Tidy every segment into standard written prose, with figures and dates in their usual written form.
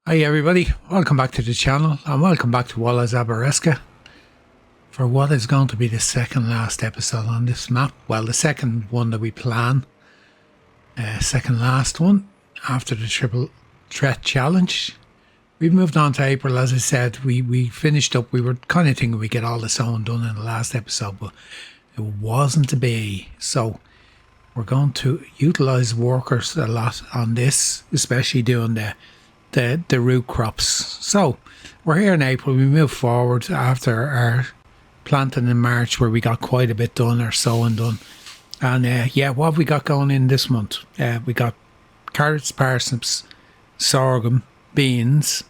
Hi everybody, welcome back to the channel and welcome back to Wola Zabierzowska for what is going to be the second last episode on this map. Well, the second one that we plan, second last one after the triple threat challenge. We've moved on to April. As I said, we finished up. We were kind of thinking we'd get all the sowing done in the last episode, but it wasn't to be. So we're going to utilise workers a lot on this, especially doing the root crops. So we're here in April. We move forward after our planting in March, where we got quite a bit done, our sowing done. And what have we got going in this month? We got carrots, parsnips, sorghum, beans,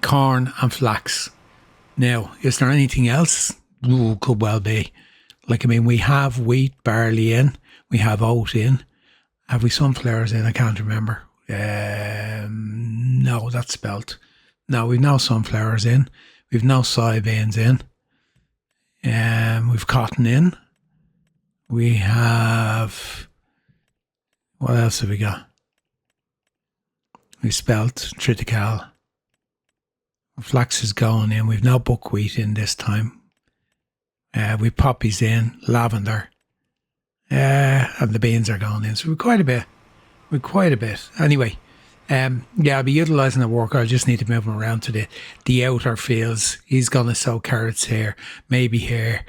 corn and flax. Now, is there anything else? Ooh, could well be. We have wheat, barley in, we have oat in. Have we sunflowers in? I can't remember. No, that's spelt. No, we've no sunflowers in. We've no soybeans in. We've cotton in. We have... What else have we got? We spelt triticale. Flax is going in. We've no buckwheat in this time. We've poppies in. Lavender. And the beans are going in. So we've quite a bit. Anyway, I'll be utilising the worker. I just need to move him around to the outer fields. He's going to sow carrots here, maybe here,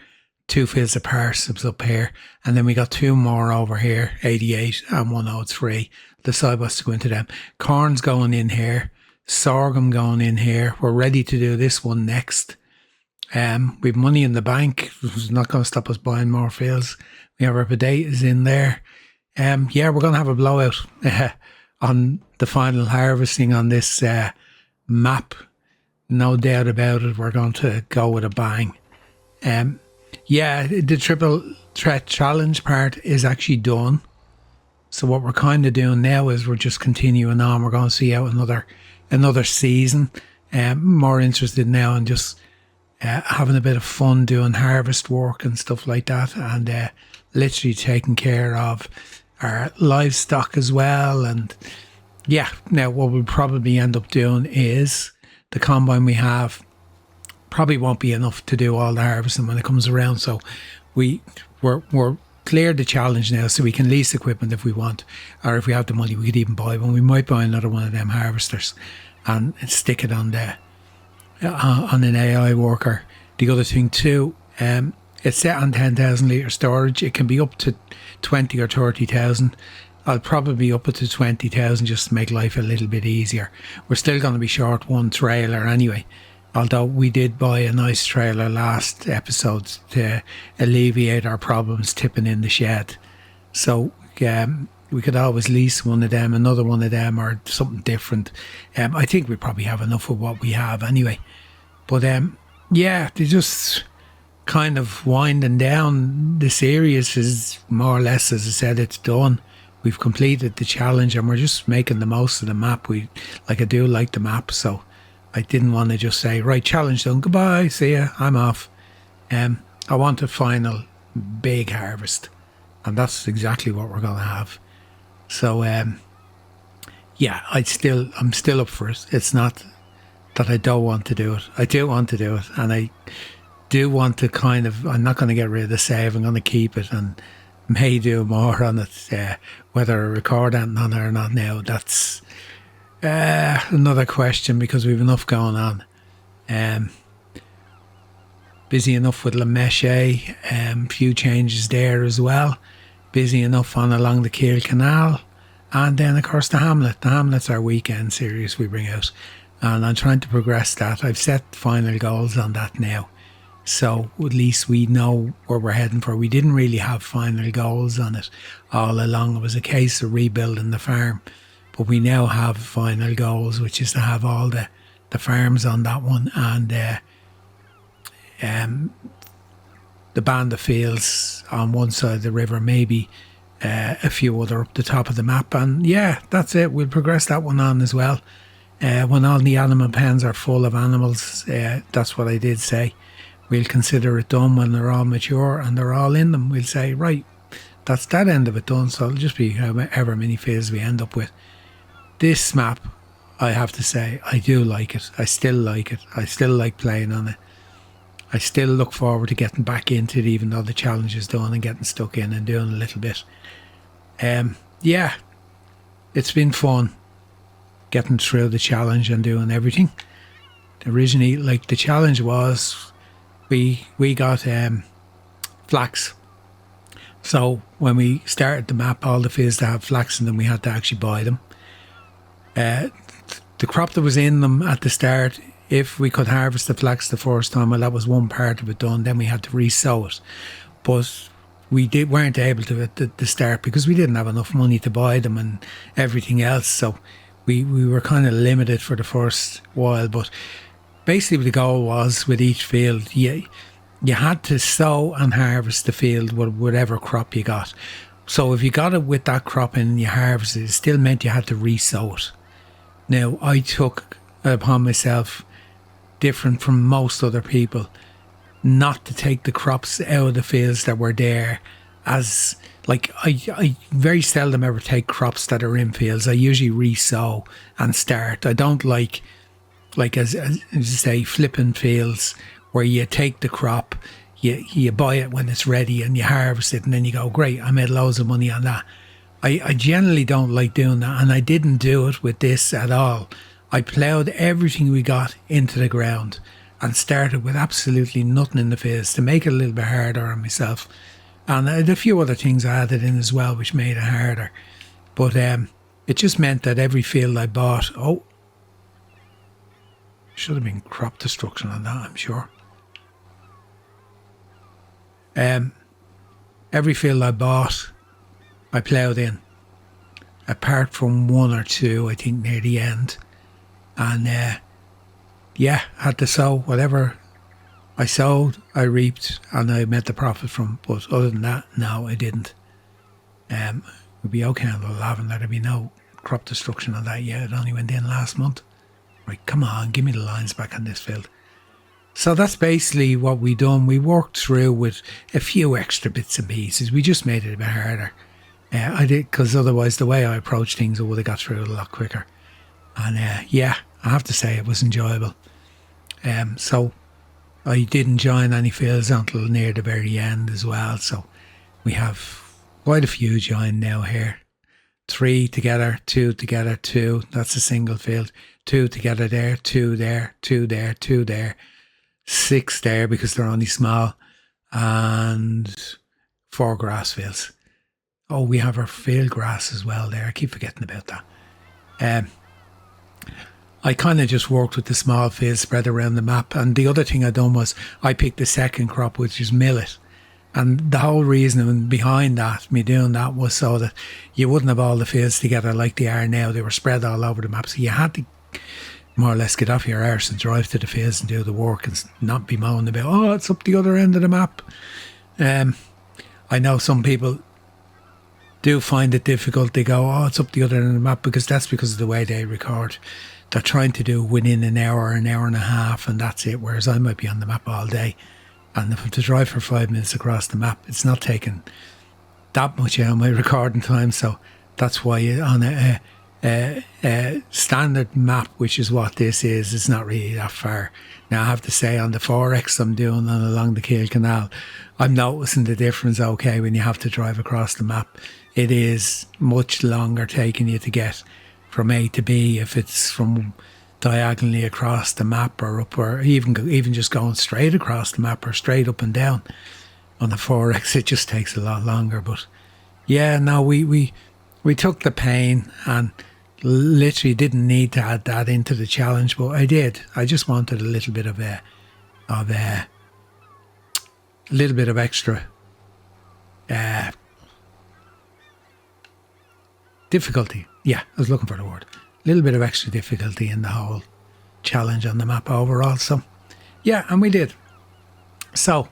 2 fields of parsnips up here, and then we got 2 more over here, 88 and 103. Decide what's to go into them. Corn's going in here, sorghum going in here. We're ready to do this one next. We've money in the bank. It's not going to stop us buying more fields. We have our potatoes in there. We're going to have a blowout on the final harvesting on this map. No doubt about it. We're going to go with a bang. The triple threat challenge part is actually done. So what we're kind of doing now is we're just continuing on. We're going to see out another season. More interested now in just having a bit of fun doing harvest work and stuff like that, and literally taking care of our livestock as well. And now what we'll probably end up doing is the combine we have probably won't be enough to do all the harvesting when it comes around. So we're cleared the challenge now, so we can lease equipment if we want, or if we have the money we could even buy one. We might buy another one of them harvesters and stick it on an AI worker. The other thing too, it's set on 10,000 litre storage. It can be up to 20 or 30,000. I'll probably up it to 20,000 just to make life a little bit easier. We're still going to be short one trailer anyway, although we did buy a nice trailer last episode to alleviate our problems tipping in the shed. So we could always lease one of them, another one of them, or something different. I think we probably have enough of what we have anyway. But they just kind of winding down. The series is more or less, as I said, it's done. We've completed the challenge and we're just making the most of the map. I do like the map, so I didn't want to just say, right, challenge done, goodbye, see ya, I'm off. I want a final big harvest, and that's exactly what we're going to have. So I'm still up for it. It's not that I don't want to do it. I do want to do it, and I do want to I'm not going to get rid of the save. I'm going to keep it and may do more on it. Whether I record anything on it or not now, that's another question, because we've enough going on. Busy enough with La Meche, few changes there as well. Busy enough on along the Kiel Canal. And then, of course, the Hamlet. The Hamlet's our weekend series we bring out. And I'm trying to progress that. I've set final goals on that now. So at least we know where we're heading for. We didn't really have final goals on it all along. It was a case of rebuilding the farm. But we now have final goals, which is to have all the farms on that one, and the band of fields on one side of the river, maybe a few other up the top of the map. And that's it. We'll progress that one on as well. When all the animal pens are full of animals, that's what I did say. We'll consider it done when they're all mature and they're all in them. We'll say, right, that's that end of it done. So it'll just be however many fields we end up with. This map, I have to say, I do like it. I still like it. I still like playing on it. I still look forward to getting back into it, even though the challenge is done, and getting stuck in and doing a little bit. Yeah, it's been fun getting through the challenge and doing everything. Originally, like, the challenge was we got flax. So when we started the map, all the fields that have flax in them, we had to actually buy them. The crop that was in them at the start, if we could harvest the flax the first time, well, that was one part of it done. Then we had to re-sow it. But we weren't able to at the start because we didn't have enough money to buy them and everything else. So we were kind of limited for the first while. But basically the goal was, with each field, you had to sow and harvest the field with whatever crop you got. So if you got it with that crop and you harvested it, still meant you had to re-sow it. Now, I took upon myself, different from most other people, not to take the crops out of the fields that were there. As like, I very seldom ever take crops that are in fields. I usually re-sow and start. I don't like as you say, flipping fields where you take the crop, you buy it when it's ready and you harvest it, and then you go, great, I made loads of money on that. I generally don't like doing that, and I didn't do it with this at all. I ploughed everything we got into the ground and started with absolutely nothing in the fields to make it a little bit harder on myself. And a few other things I added in as well, which made it harder. But it just meant that every field I bought, should have been crop destruction on that, I'm sure. Every field I bought, I ploughed in, apart from one or two, I think, near the end. And had to sow whatever I sowed, I reaped, and I made the profit from. But other than that, no, I didn't. It would be okay on the lavender. There'd be no crop destruction on that yet. It only went in last month. Right, come on, give me the lines back on this field. So that's basically what we done. We worked through with a few extra bits and pieces. We just made it a bit harder. I did, because otherwise the way I approached things, I would have got through it a lot quicker. And I have to say it was enjoyable. So I didn't join any fields until near the very end as well. So we have quite a few joined now here. 3 together, 2 together, 2. That's a single field. 2 together there, 2 there, 2 there, 2 there. 6 there because they're only small. And 4 grass fields. Oh, we have our field grass as well there. I keep forgetting about that. I kind of just worked with the small fields spread around the map. And the other thing I done was I picked the second crop, which is millet. And the whole reason behind that, me doing that, was so that you wouldn't have all the fields together like they are now. They were spread all over the map. So you had to more or less get off your arse and drive to the fields and do the work and not be moaning about, it's up the other end of the map. I know some people do find it difficult. They go, it's up the other end of the map, because that's because of the way they record. They're trying to do within an hour and a half, and that's it. Whereas I might be on the map all day, and if I'm to drive for 5 minutes across the map, it's not taking that much out of my recording time. So that's why on a standard map, which is what this is, it's not really that far. Now I have to say, on the 4X I'm doing on along the Kiel Canal, I'm noticing the difference. Okay, when you have to drive across the map, it is much longer taking you to get from A to B if it's from diagonally across the map, or up, or even just going straight across the map, or straight up and down. On the 4X it just takes a lot longer. But yeah, no, we took the pain and literally didn't need to add that into the challenge, but I did. I just wanted a little bit of extra difficulty. Yeah, I was looking for the word. A little bit of extra difficulty in the whole challenge on the map overall. So yeah, and we did. So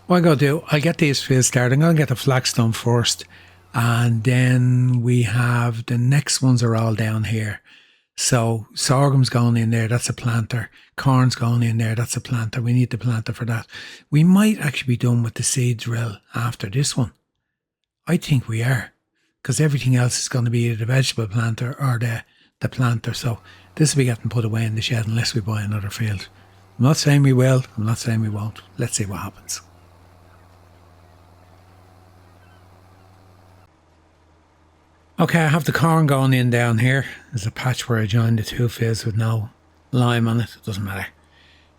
what I'm going to do, I'll get these fields started. I'm going to get the flax done first, and then we have the next ones are all down here. So sorghum's going in there, that's a planter. Corn's going in there, that's a planter. We need the planter for that. We might actually be done with the seed drill after this one. I think we are, because everything else is going to be the vegetable planter or the the planter. So this will be getting put away in the shed unless we buy another field. I'm not saying we will, I'm not saying we won't. Let's see what happens. Okay, I have the corn going in down here. There's a patch where I joined the two fields with no lime on it. It doesn't matter.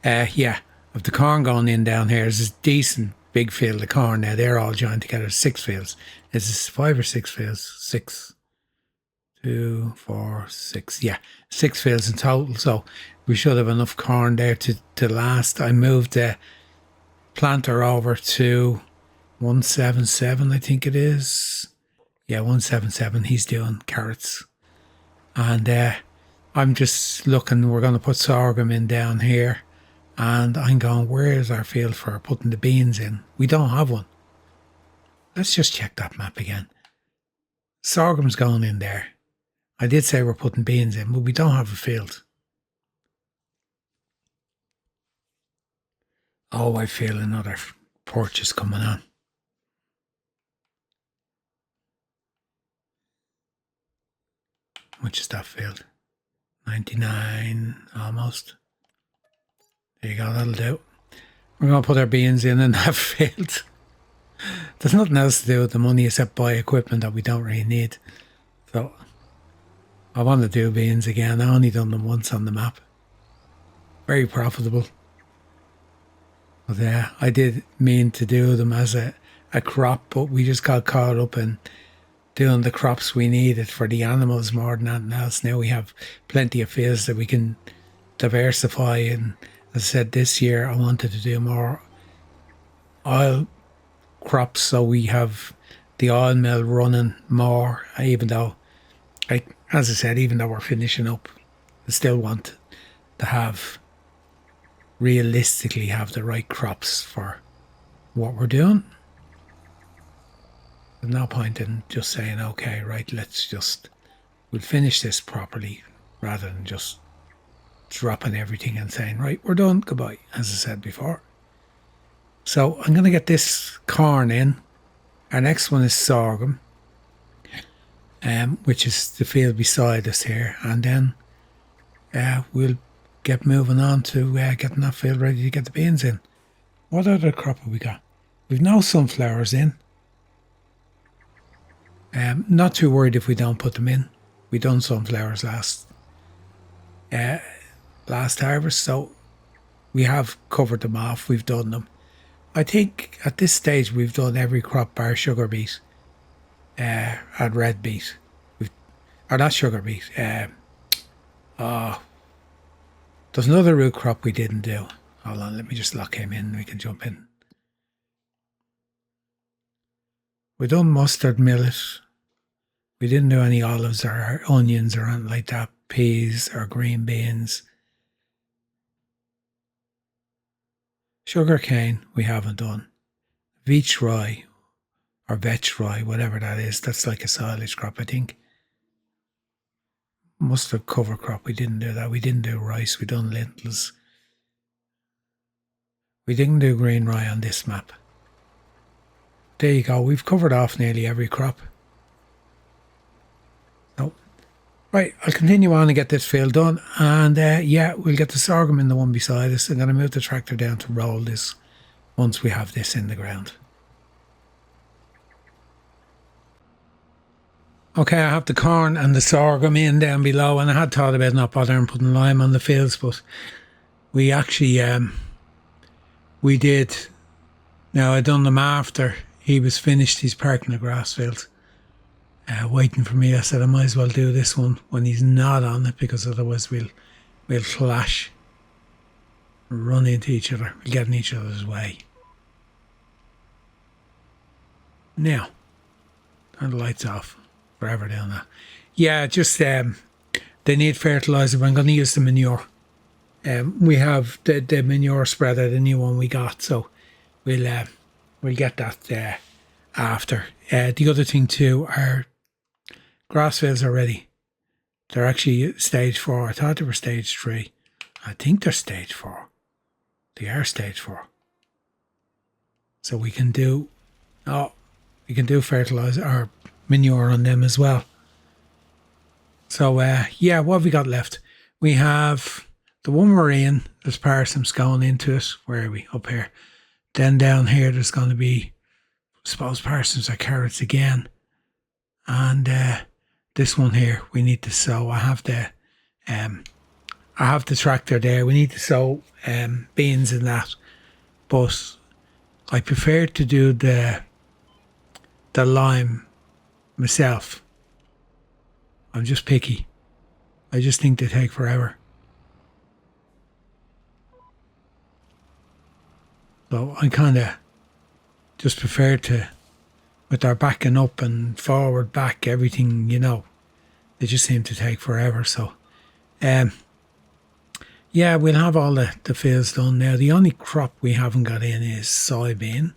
Yeah, with the corn going in down here, there's a decent big field of corn now. They're all joined together, 6 fields. Is this 5 or 6 fields? 6. 2, 4, 6. Yeah, 6 fields in total. So we should have enough corn there to last. I moved the planter over to 177, I think it is. Yeah, 177. He's doing carrots. And I'm just looking, we're going to put sorghum in down here. And I'm going, where is our field for putting the beans in? We don't have one. Let's just check that map again. Sorghum's going in there. I did say we're putting beans in, but we don't have a field. Oh, I feel another purchase coming on. Which is that field? 99 almost. There you go, that'll do. We're going to put our beans in that field. There's nothing else to do with the money except buy equipment that we don't really need. So I want to do beans again. I only done them once on the map. Very profitable. But I did mean to do them as a crop, but we just got caught up in doing the crops we needed for the animals more than anything else. Now we have plenty of fields that we can diversify. And as I said, this year I wanted to do more oil crops, so we have the oil mill running more, even though, as I said, even though we're finishing up, I still want to have, realistically have the right crops for what we're doing. There's no point in just saying, okay, right, we'll finish this properly, rather than just dropping everything and saying, right, we're done, goodbye, as I said before. So I'm going to get this corn in. Our next one is sorghum, which is the field beside us here. And then we'll get moving on to getting that field ready to get the beans in. What other crop have we got? We've no sunflowers in. Not too worried if we don't put them in. We done sunflowers last harvest, so we have covered them off. We've done them. I think at this stage we've done every crop bar sugar beet and red beet. Or not sugar beet. There's another root crop we didn't do. Hold on, let me just lock him in. We can jump in. We done mustard, millet. We didn't do any olives or onions or anything like that. Peas or green beans. Sugar cane we haven't done. Veach rye or vetch rye, whatever that is. That's like a silage crop, I think. Mustard cover crop, we didn't do that. We didn't do rice, we done lentils. We didn't do green rye on this map. There you go, we've covered off nearly every crop. So, right, I'll continue on and get this field done. And yeah, we'll get the sorghum in the one beside us. I'm going to move the tractor down to roll this once we have this in the ground. Okay, I have the corn and the sorghum in down below, and I had thought about not bothering putting lime on the fields, but we actually, we did. Now, I done them after he was finished. He's parking the grass field, waiting for me. I said I might as well do this one when he's not on it, because otherwise we'll clash, run into each other, we'll get in each other's way. Now, turn the lights off. Forever doing that. Yeah, just they need fertiliser, but I'm going to use the manure. We have the manure spreader, the new one we got, so we'll get that after. The other thing too, our grass fields are ready. They're actually stage 4. I thought they were stage 3. I think they're stage 4. They are stage 4. So we can do fertiliser or manure on them as well. So, yeah, what have we got left? We have the one we're in. There's parsnips going into it. Where are we? Up here. Then down here, there's going to be, I suppose, parsnips or carrots again. And this one here, we need to sow. I have the tractor there. We need to sow beans in that. But I prefer to do the lime myself. I'm just picky. I just think they take forever. So I kind of just prefer to, with their backing up and forward, back, everything, you know, they just seem to take forever. So, yeah, we'll have all the fields done now. The only crop we haven't got in is soybean.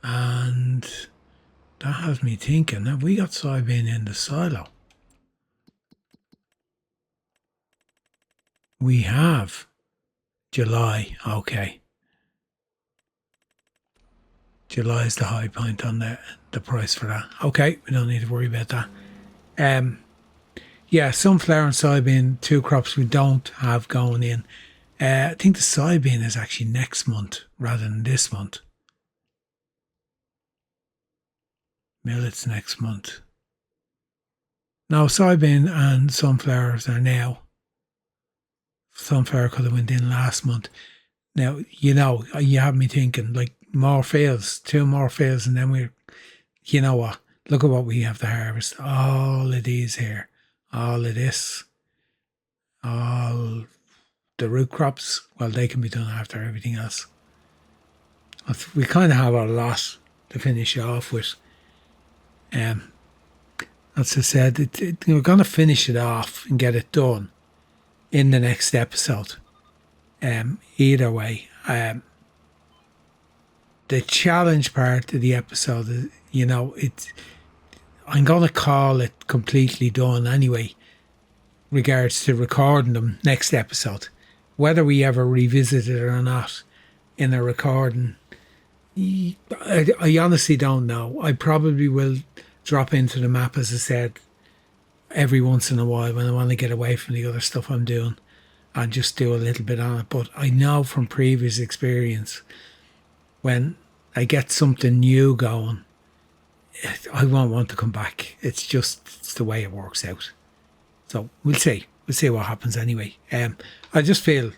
And that has me thinking, have we got soybean in the silo? We have. July, okay. July is the high point on the price for that. Okay, we don't need to worry about that. Yeah, sunflower and soybean, two crops we don't have going in. I think the soybean is actually next month rather than this month. Millet's next month. No, soybean and sunflowers are now. Sunflower could have went in last month. Now, you know, you have me thinking, like, more fields, 2 more fields, and then we're, you know what, look at what we have to harvest. All of these here, all of this, all the root crops, well, they can be done after everything else. We kind of have a lot to finish off with. As I said, we're going to finish it off and get it done in the next episode. Either way, the challenge part of the episode is, you know, I'm going to call it completely done anyway, regards to recording them next episode. Whether we ever revisit it or not in a recording, I honestly don't know. I probably will drop into the map, as I said, every once in a while when I want to get away from the other stuff I'm doing and just do a little bit on it. But I know from previous experience, when I get something new going, I won't want to come back. It's the way it works out. So we'll see. We'll see what happens anyway. I just feel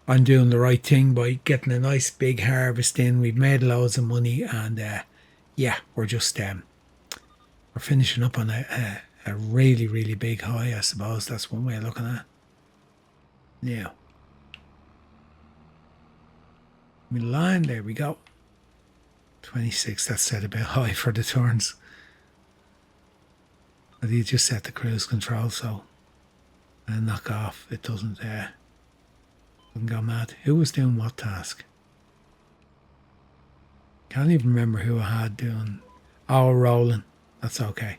I'm doing the right thing by getting a nice big harvest in. We've made loads of money, and yeah, we're just we're finishing up on a really, really big high, I suppose. That's one way of looking at it. Yeah. Milan, there we go. 26, that's set a bit high for the turns. But you just set the cruise control so and knock off. It doesn't go mad. Who was doing what task? Can't even remember who I had doing. Oh, rolling. That's okay.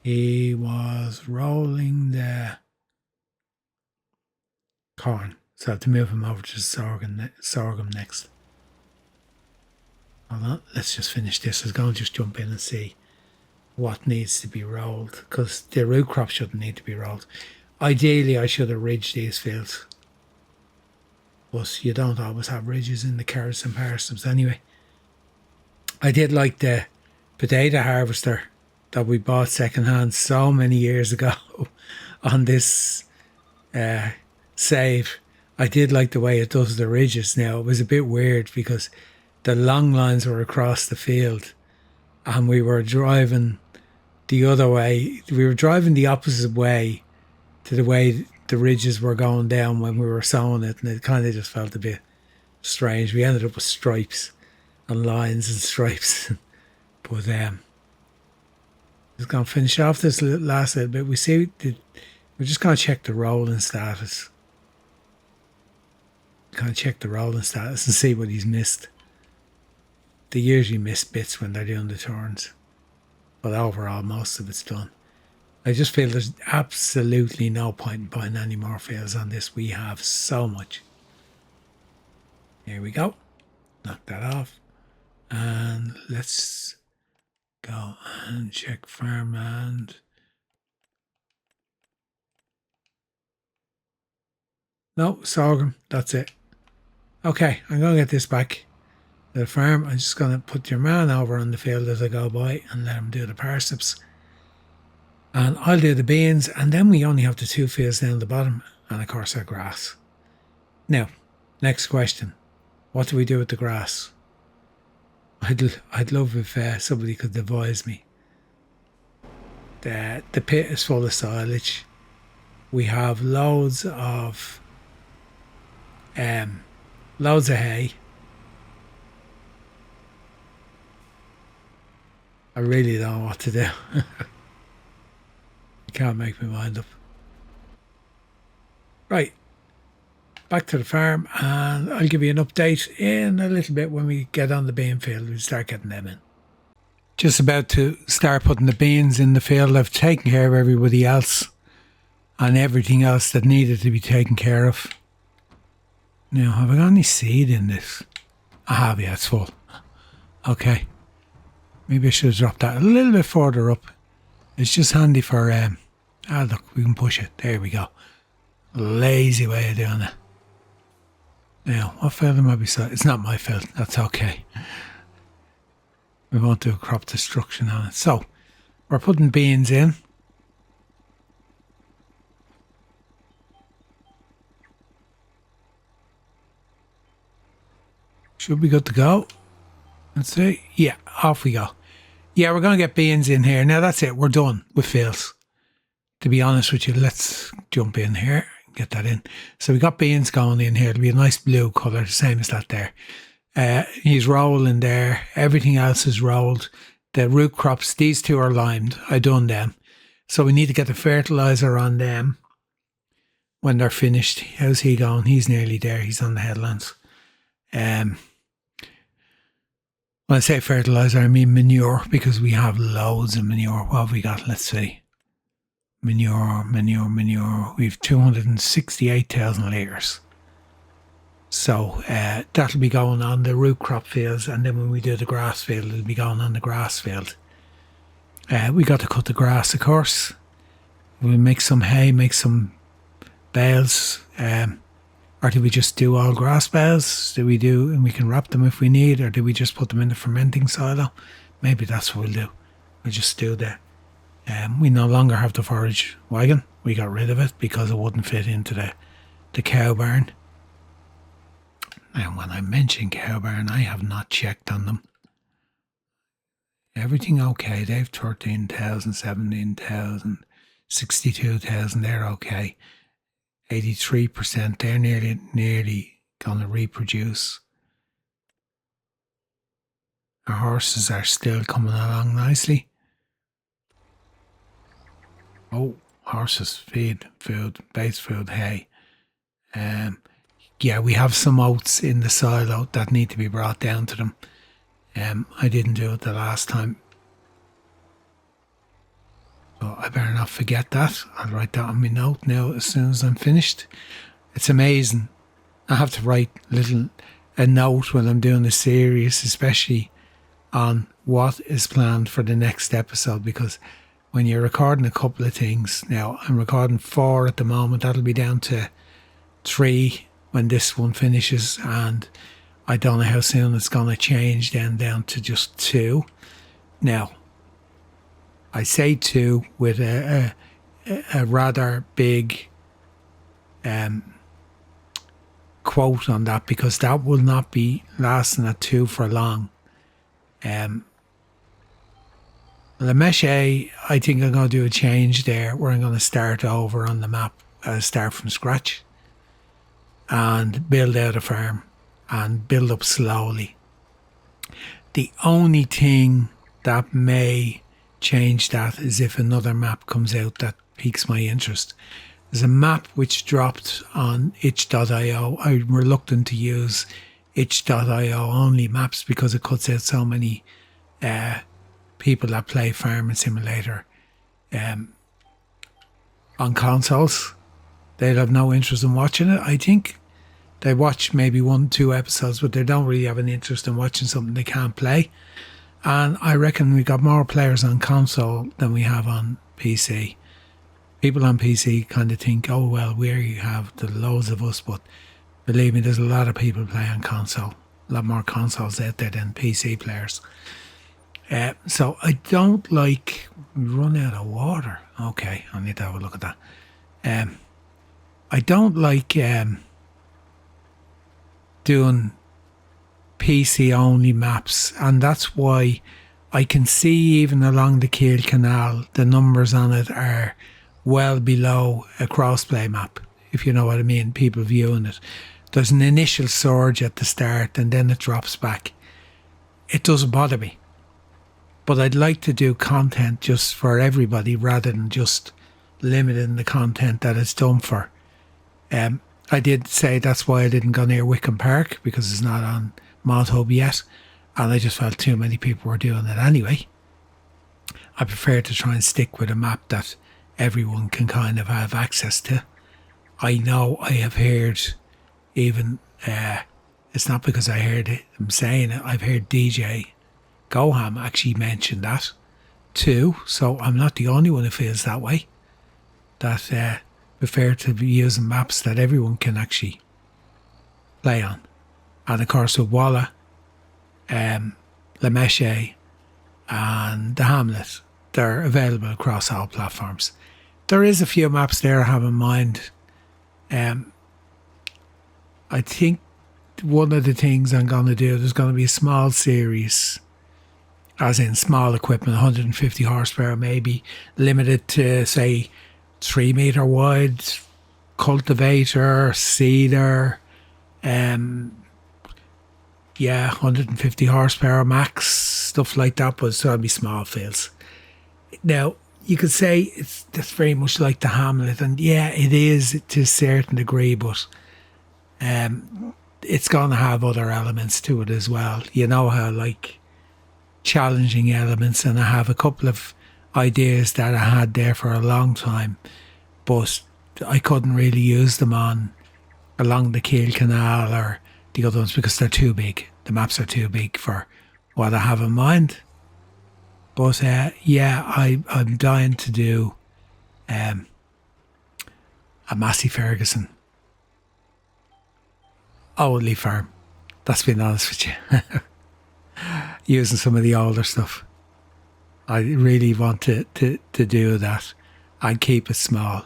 He was rolling the corn. So I have to move him over to sorghum next. Hold on, let's just finish this. I was going to just jump in and see what needs to be rolled, because the root crop shouldn't need to be rolled. Ideally, I should have ridged these fields. But you don't always have ridges in the carrots and parsnips anyway. I did like the potato harvester that we bought secondhand so many years ago on this save. I did like the way it does the ridges now. It was a bit weird because the long lines were across the field and we were driving the other way. We were driving the opposite way to the way the ridges were going down when we were sowing it, and it kind of just felt a bit strange. We ended up with stripes and lines and stripes. But just going to finish off this last little bit. We're just going to check the rolling status. Kind of check the rolling status and see what he's missed. They usually miss bits when they're doing the turns, but overall most of it's done. I just feel there's absolutely no point in buying any more fields on this. We have so much. Here we go. Knock that off, and let's Go and check farmland. No, sorghum. That's it. Okay, I'm going to get this back to the farm. I'm just going to put your man over on the field as I go by and let him do the parsnips. And I'll do the beans, and then we only have the 2 fields down the bottom, and of course our grass. Now, next question. What do we do with the grass? I'd love if somebody could advise me. The pit is full of silage. We have loads of hay. I really don't know what to do. I can't make my mind up. Right. Back to the farm, and I'll give you an update in a little bit when we get on the bean field. We'll start getting them in. Just about to start putting the beans in the field. I've taken care of everybody else and everything else that needed to be taken care of. Now, have I got any seed in this? I have, yeah, it's full. Okay. Maybe I should have dropped that a little bit further up. It's just handy for, look, we can push it. There we go. Lazy way of doing it. Now, what field am I beside? It's not my field. That's okay. We won't do crop destruction on it. So, we're putting beans in. Should be good to go. Let's see. Yeah, off we go. Yeah, we're going to get beans in here. Now, that's it. We're done with fields. To be honest with you, let's jump in here and get that in. So we got beans going in here. It'll be a nice blue colour, the same as that there. He's rolling there. Everything else is rolled. The root crops, these 2 are limed. I done them. So we need to get the fertiliser on them when they're finished. How's he going? He's nearly there. He's on the headlands. When I say fertiliser, I mean manure, because we have loads of manure. What have we got? Let's see. Manure. We've 268,000 litres. So that'll be going on the root crop fields, and then when we do the grass field, it'll be going on the grass field. We got to cut the grass, of course. We'll make some hay, make some bales. Or do we just do all grass bales? Do we do, and we can wrap them if we need, or do we just put them in the fermenting silo? Maybe that's what we'll do. We'll just do that. We no longer have the forage wagon. We got rid of it because it wouldn't fit into the cow barn. And when I mention cow barn, I have not checked on them. Everything okay. They've 13,000, 17,000, 62,000. They're okay. 83%. They're nearly going to reproduce. Our horses are still coming along nicely. Oh, horses feed food, base food, hay. Yeah, we have some oats in the silo that need to be brought down to them. I didn't do it the last time. So I better not forget that. I'll write that on my note now as soon as I'm finished. It's amazing. I have to write a note when I'm doing a series, especially on what is planned for the next episode, because when you're recording a couple of things, now I'm recording 4 at the moment, that'll be down to 3 when this one finishes, and I don't know how soon it's going to change then down to just 2. Now, I say 2 with a rather big quote on that, because that will not be lasting at 2 for long. The mesh A, I think I'm going to do a change there where I'm going to start over on the map, start from scratch and build out a farm and build up slowly. The only thing that may change that is if another map comes out that piques my interest. There's a map which dropped on itch.io. I'm reluctant to use itch.io only maps because it cuts out so many people that play Farming Simulator on consoles. They'll have no interest in watching it, I think. They watch maybe 1-2 episodes, but they don't really have an interest in watching something they can't play. And I reckon we got more players on console than we have on PC. People on PC kind of think, oh, well, we have the loads of us, but believe me, there's a lot of people playing on console. A lot more consoles out there than PC players. So I don't like... Run out of water. Okay, I need to have a look at that. I don't like doing PC-only maps, and that's why I can see even along the Kiel Canal, the numbers on it are well below a crossplay map, if you know what I mean, people viewing it. There's an initial surge at the start and then it drops back. It doesn't bother me. But I'd like to do content just for everybody rather than just limiting the content that it's done for. I did say that's why I didn't go near Wickham Park, because it's not on Mod Hub yet, and I just felt too many people were doing it anyway. I prefer to try and stick with a map that everyone can kind of have access to. I know I have heard even, it's not because I heard it, I'm saying it, I've heard DJ Goham actually mention that too, so I'm not the only one who feels that way, that prefer to be using maps that everyone can actually play on. And of course with Wola, Lemeshe and the Hamlet, they're available across all platforms. There is a few maps there I have in mind. I think one of the things I'm going to do, there's going to be a small series, as in small equipment, 150 horsepower maybe, limited to say 3 metre wide, cultivator, seeder, 150 horsepower max, stuff like that, but it's going to be small fields. Now, you could say that's very much like the Hamlet, and yeah, it is to a certain degree, but it's going to have other elements to it as well. You know how, like, challenging elements, and I have a couple of ideas that I had there for a long time, but I couldn't really use them along the Kiel Canal or the other ones because they're too big. The maps are too big for what I have in mind. But I'm dying to do a Massey Ferguson only farm. That's being honest with you. Using some of the older stuff. I really want to do that and keep it small.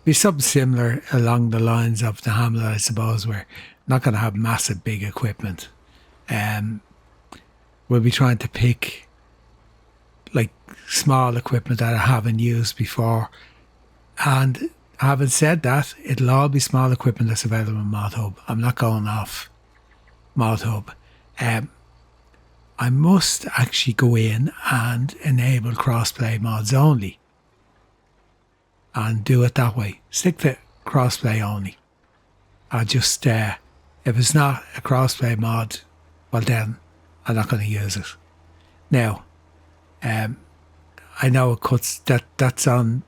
Be something similar along the lines of the Hamlet, I suppose. We're not going to have massive big equipment. We'll be trying to pick like small equipment that I haven't used before. And having said that, it'll all be small equipment that's available in Mod Hub. I'm not going off Mod Hub. I must actually go in and enable crossplay mods only and do it that way. Stick to crossplay only. I'll just, if it's not a crossplay mod, well then I'm not going to use it. Now, I know it cuts that's on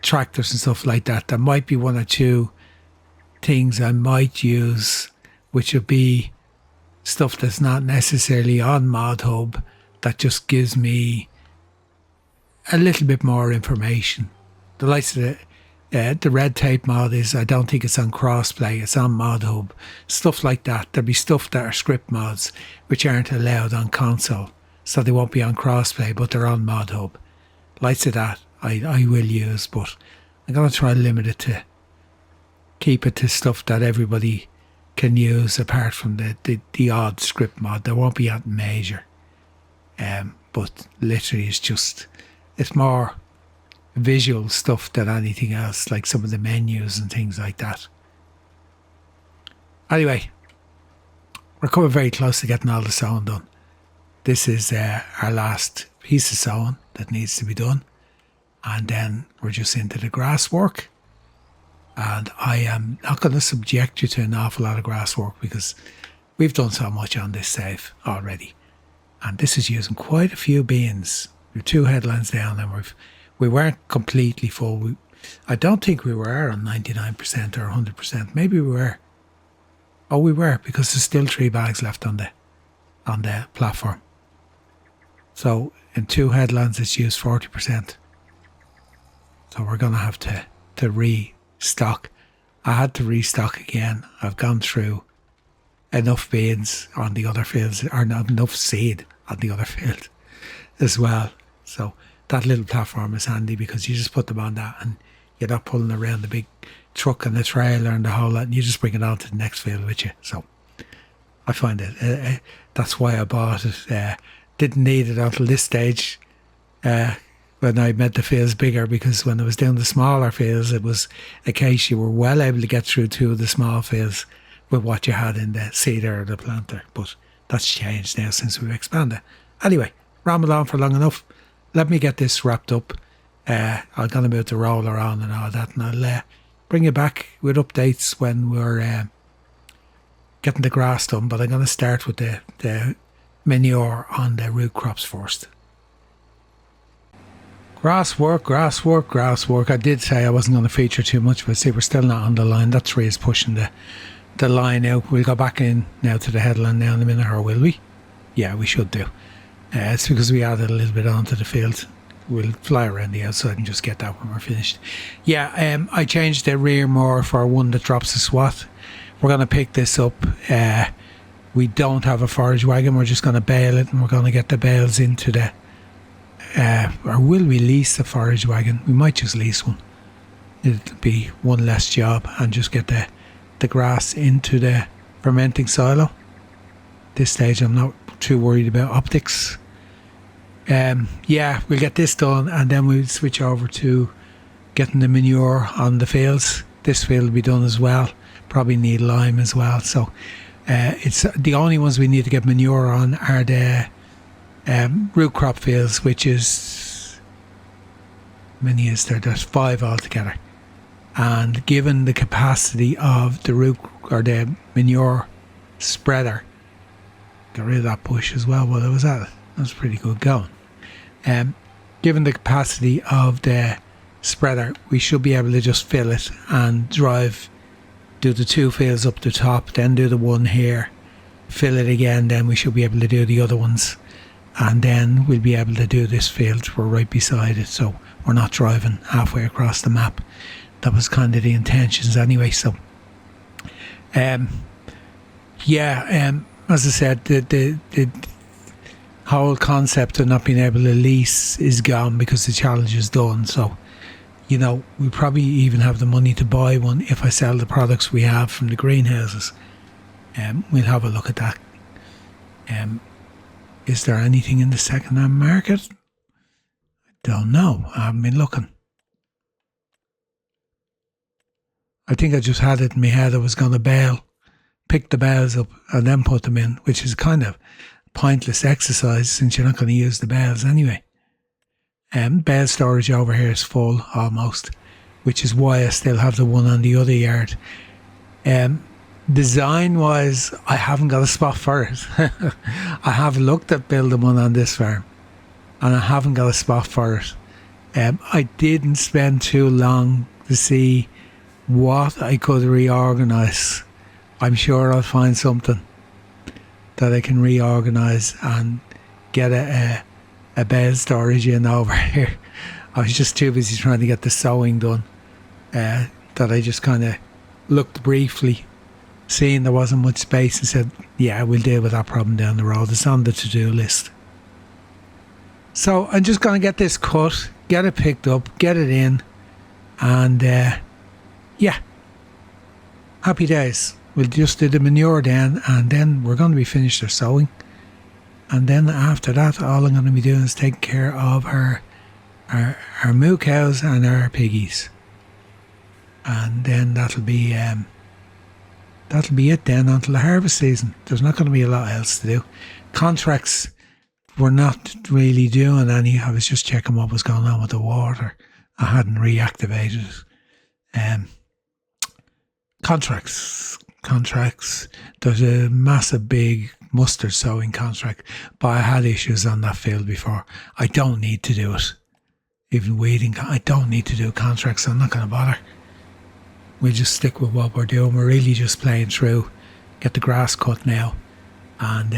tractors and stuff like that. There might be one or two things I might use, which would be stuff that's not necessarily on Mod Hub, that just gives me a little bit more information. The likes of the red tape mod is, I don't think it's on crossplay, it's on Mod Hub. Stuff like that. There'll be stuff that are script mods which aren't allowed on console, so they won't be on crossplay, but they're on Mod Hub. Likes of that I will use, but I'm going to try to limit it to keep it to stuff that everybody can use apart from the odd script mod. There won't be anything major. But literally it's more visual stuff than anything else, like some of the menus and things like that. Anyway, we're coming very close to getting all the sewing done. This is our last piece of sewing that needs to be done. And then we're just into the grass work. And I am not going to subject you to an awful lot of grass work because we've done so much on this save already. And this is using quite a few beans. We've 2 headlands down and we weren't completely full. I don't think we were on 99% or 100%. Maybe we were. Oh, we were, because there's still 3 bags left on the platform. So in 2 headlands it's used 40%. So we're going to have to restock. I had to restock again. I've gone through enough beans on the other fields, or not enough seed on the other field as well. So that little platform is handy because you just put them on that and you're not pulling around the big truck and the trailer and the whole lot, and you just bring it on to the next field with you. So I find it, that's why I bought it. Didn't need it until this stage when I made the fields bigger, because when I was doing the smaller fields, it was a case you were well able to get through 2 of the small fields with what you had in the seeder or the planter. But that's changed now since we've expanded. Anyway, rambled on for long enough. Let me get this wrapped up. I'm going to move the roller on and all that, and I'll bring you back with updates when we're getting the grass done. But I'm going to start with the manure on the root crops first. Grass work. I did say I wasn't going to feature too much, but see, we're still not on the line. That tree is pushing the line out. We'll go back in now to the headland now in a minute, or will we? Yeah, we should do. It's because we added a little bit onto the field. We'll fly around the outside and just get that when we're finished. Yeah, I changed the rear mower for one that drops a swat. We're going to pick this up. We don't have a forage wagon. We're just going to bale it, and we're going to get the bales into the... or will we lease the forage wagon? We might just lease one. It'll be one less job, and just get the grass into the fermenting silo. This stage I'm not too worried about optics. Yeah, we'll get this done, and then we'll switch over to getting the manure on the fields. This field will be done as well. Probably need lime as well. So it's the only ones we need to get manure on are the root crop fields, which is, many is there? There's 5 altogether. And given the capacity of the root or the manure spreader, got rid of that bush as well while I was at it. That was pretty good going. Given the capacity of the spreader, we should be able to just fill it and do the 2 fields up the top, then do the one here, fill it again, then we should be able to do the other ones, and then we'll be able to do this field. We're right beside it, so we're not driving halfway across the map. That was kind of the intentions anyway. So as I said, the whole concept of not being able to lease is gone because the challenge is done. So, you know, we probably even have the money to buy one if I sell the products we have from the greenhouses. We'll have a look at that. Is there anything in the second-hand market? I don't know. I haven't been looking. I think I just had it in my head I was going to pick the bales up and then put them in, which is kind of pointless exercise since you're not going to use the bales anyway. Bale storage over here is full almost, which is why I still have the one on the other yard. Design wise, I haven't got a spot for it. I have looked at building one on this farm and I haven't got a spot for it. I didn't spend too long to see what I could reorganise. I'm sure I'll find something that I can reorganise and get a bale storage in over here. I was just too busy trying to get the sowing done that I just kind of looked briefly, seeing there wasn't much space, and said, yeah, we'll deal with that problem down the road. It's on the to-do list. So I'm just going to get this cut, get it picked up, get it in, and yeah, happy days. We'll just do the manure then, and then we're going to be finished our sowing. And then after that, all I'm going to be doing is taking care of our moo cows and our piggies. And then that'll be it then until the harvest season. There's not going to be a lot else to do. Contracts, we're not really doing any. I was just checking what was going on with the water. I hadn't reactivated it. Contracts. There's a massive big mustard sowing contract, but I had issues on that field before. I don't need to do it. Even weeding, I don't need to do contracts, so I'm not going to bother. We'll just stick with what we're doing. We're really just playing through, get the grass cut now, and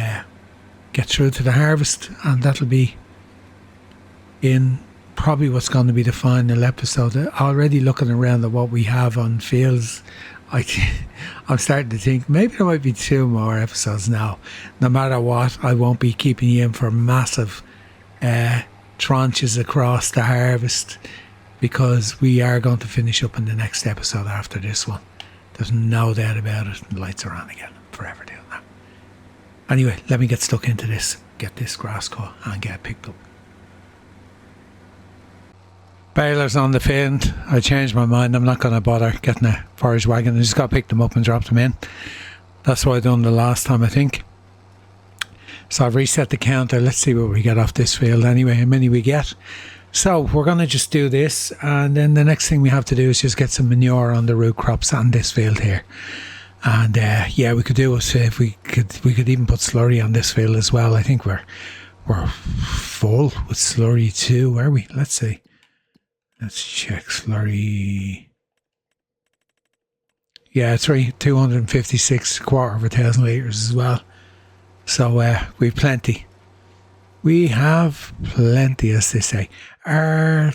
get through to the harvest, and that'll be in probably what's going to be the final episode. Already looking around at what we have on fields, I'm starting to think maybe there might be 2 more episodes now. No matter what, I won't be keeping you in for massive tranches across the harvest, because we are going to finish up in the next episode after this one. There's no doubt about it. The lights are on again. Forever doing that. Anyway, let me get stuck into this. Get this grass cut and get it picked up. Balers on the field. I changed my mind. I'm not going to bother getting a forage wagon. I just got to pick them up and drop them in. That's what I done the last time, I think. So I've reset the counter. Let's see what we get off this field anyway, how many we get. So we're going to just do this, and then the next thing we have to do is just get some manure on the root crops on this field here. And yeah, we could do it if we could even put slurry on this field as well. I think we're full with slurry too. Where are we? Let's see. Let's check slurry. Yeah, it's 256, quarter of 1,000 litres as well. So we've plenty. We have plenty, as they say. Our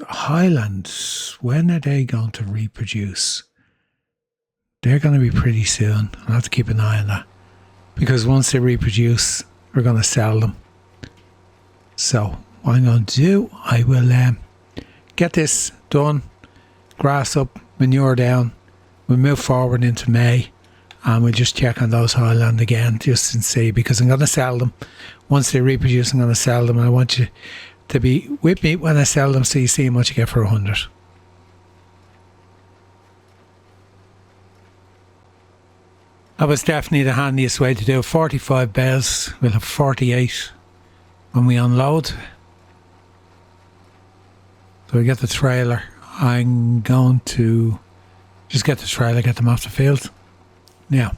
highlands, when are they going to reproduce? They're going to be pretty soon. I'll have to keep an eye on that. Because once they reproduce, we're going to sell them. So what I'm going to do, I will get this done, grass up, manure down. We'll move forward into May, and we'll just check on those highland again just and see, because I'm going to sell them. Once they reproduce, I'm going to sell them, and I want you to be with me when I sell them so you see how much you get for 100. That was definitely the handiest way to do it. 45 bales. We'll have 48 when we unload. So we get the trailer. I'm going to just get the trailer, get them off the field. Now,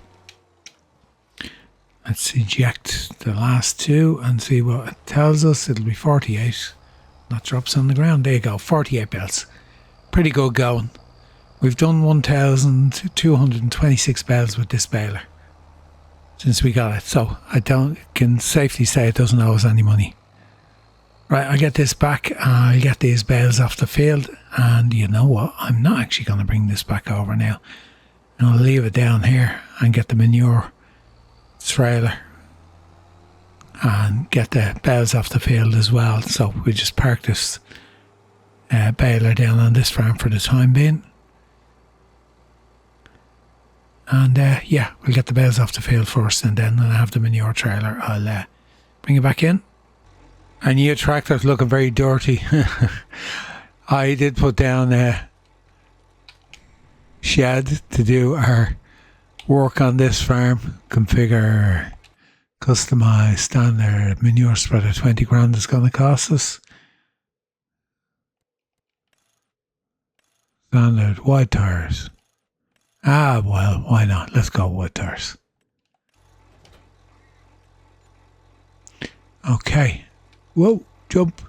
let's eject the last 2 and see what it tells us. It'll be 48. That drops on the ground. There you go, 48 bales. Pretty good going. We've done 1,226 bales with this baler since we got it. So I can safely say it doesn't owe us any money. Right, I get this back. I'll get these bales off the field. And you know what? I'm not actually going to bring this back over now. I'll leave it down here and get the manure trailer and get the bales off the field as well. So we just park this baler down on this farm for the time being. And yeah, we'll get the bales off the field first, and then when I have the manure trailer, I'll bring it back in. A new tractor's looking very dirty. I did put down a shed to do our work on this farm. Configure, customize, standard manure spreader. 20 grand is going to cost us. Standard wide tires. Ah, well, why not? Let's go wide tires. Okay. Whoa, jump.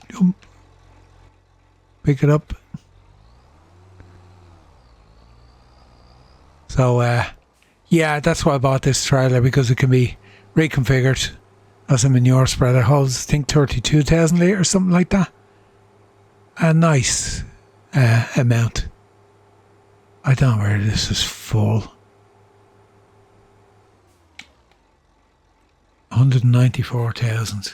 Pick it up. So, yeah, that's why I bought this trailer, because it can be reconfigured as a manure spreader. Holds, I think, 32,000 litres, something like that. A nice amount. I don't know where this is full. 194,000.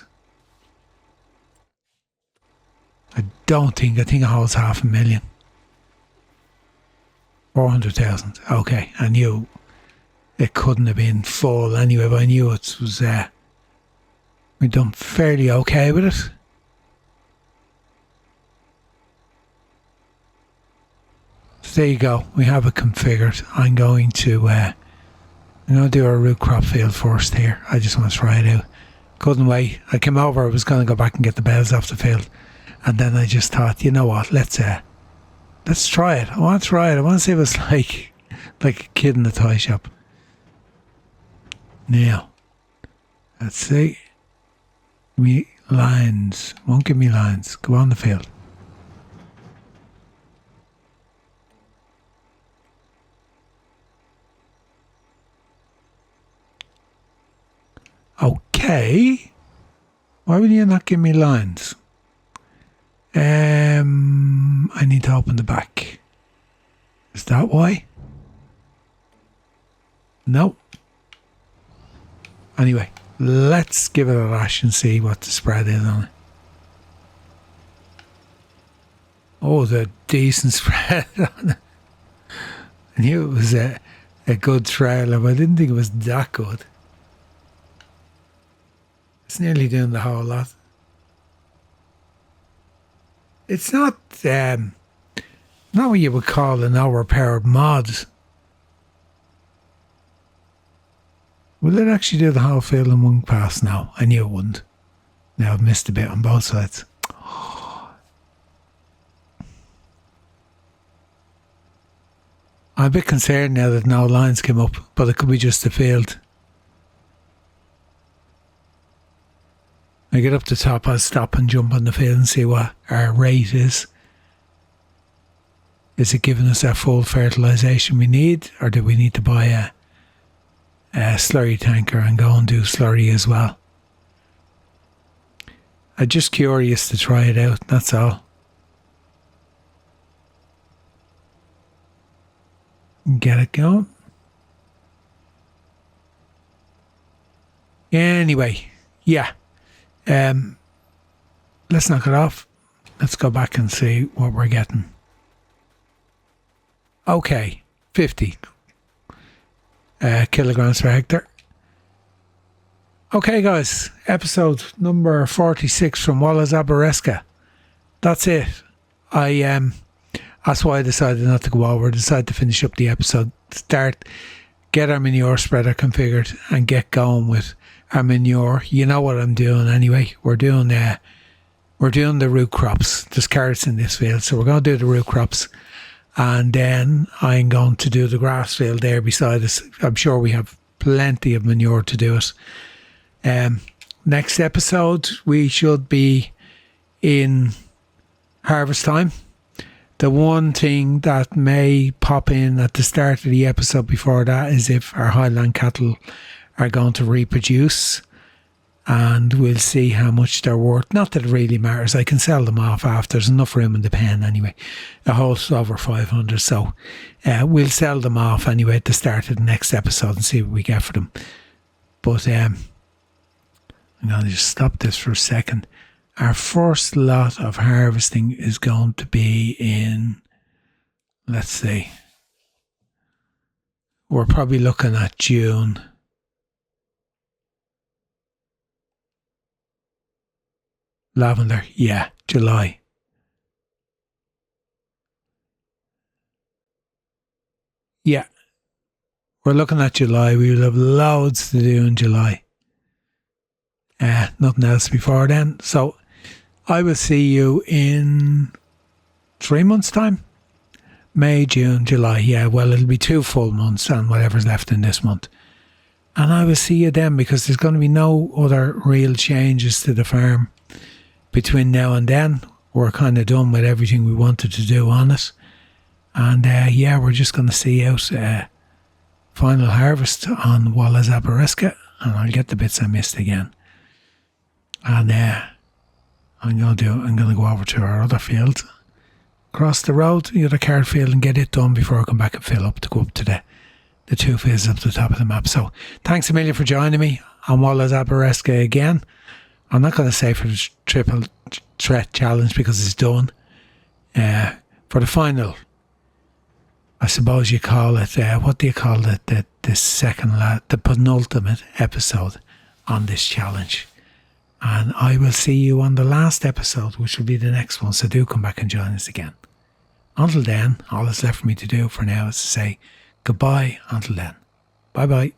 I think it holds 500,000. 400,000. Okay, I knew it couldn't have been full anyway, but I knew it was we'd done fairly okay with it. So there you go. We have it configured. I'm going to do our root crop field first here. I just want to try it out. Couldn't wait. I came over. I was going to go back and get the bales off the field, and then I just thought, you know what? Let's try it. I want to try it. I want to see if it's like a kid in the toy shop. Now, let's see. Give me lines. Won't give me lines. Go on the field. Okay. Why would you not give me lines? I need to open the back. Is that why? No. Anyway, let's give it a lash and see what the spread is on it. Oh, the decent spread on it. I knew it was a good trailer, but I didn't think it was that good. It's nearly doing the whole lot. It's not what you would call an overpowered mod. Will it actually do the whole field in one pass now? I knew it wouldn't. Now I've missed a bit on both sides. I'm a bit concerned now that no lines came up, but it could be just the field. I get up the top, I'll stop and jump on the field and see what our rate is. Is it giving us that full fertilisation we need, or do we need to buy a slurry tanker and go and do slurry as well? I'm just curious to try it out, that's all. Get it going. Anyway, yeah. Let's knock it off. Let's go back and see what we're getting. Okay, 50 kilograms per hectare. Okay, guys, episode number 46 from Wola Zabierzowska. That's it. That's why I decided not to go over. I decided to finish up the episode, get our manure spreader configured and get going with our manure. You know what I'm doing anyway. We're doing the root crops. There's carrots in this field, so we're going to do the root crops. And then I'm going to do the grass field there beside us. I'm sure we have plenty of manure to do it. Next episode, we should be in harvest time. The one thing that may pop in at the start of the episode before that is if our Highland cattle are going to reproduce, and we'll see how much they're worth. Not that it really matters. I can sell them off after. There's enough room in the pen anyway. The hole's over 500, so we'll sell them off anyway at the start of the next episode and see what we get for them. But I'm going to just stop this for a second. Our first lot of harvesting is going to be in, let's see, we're probably looking at June. Lavender, yeah, July. Yeah, we're looking at July. We will have loads to do in July. Nothing else before then. So I will see you in 3 months' time. May, June, July. Yeah, well, it'll be 2 full months and whatever's left in this month. And I will see you then, because there's going to be no other real changes to the farm between now and then. We're kind of done with everything we wanted to do on it. And yeah, we're just going to see out final harvest on Wola Zabierzowska, and I'll get the bits I missed again. And I'm going to go over to our other field, across the road, the other carrot field, and get it done before I come back and fill up to go up to the 2 fields up the top of the map. So thanks a million for joining me on Wola Zabierzowska again. I'm not going to say for the triple threat challenge because it's done. For the final, I suppose you call it, what do you call it, the penultimate episode on this challenge. And I will see you on the last episode, which will be the next one. So do come back and join us again. Until then, all that's left for me to do for now is to say goodbye until then. Bye bye.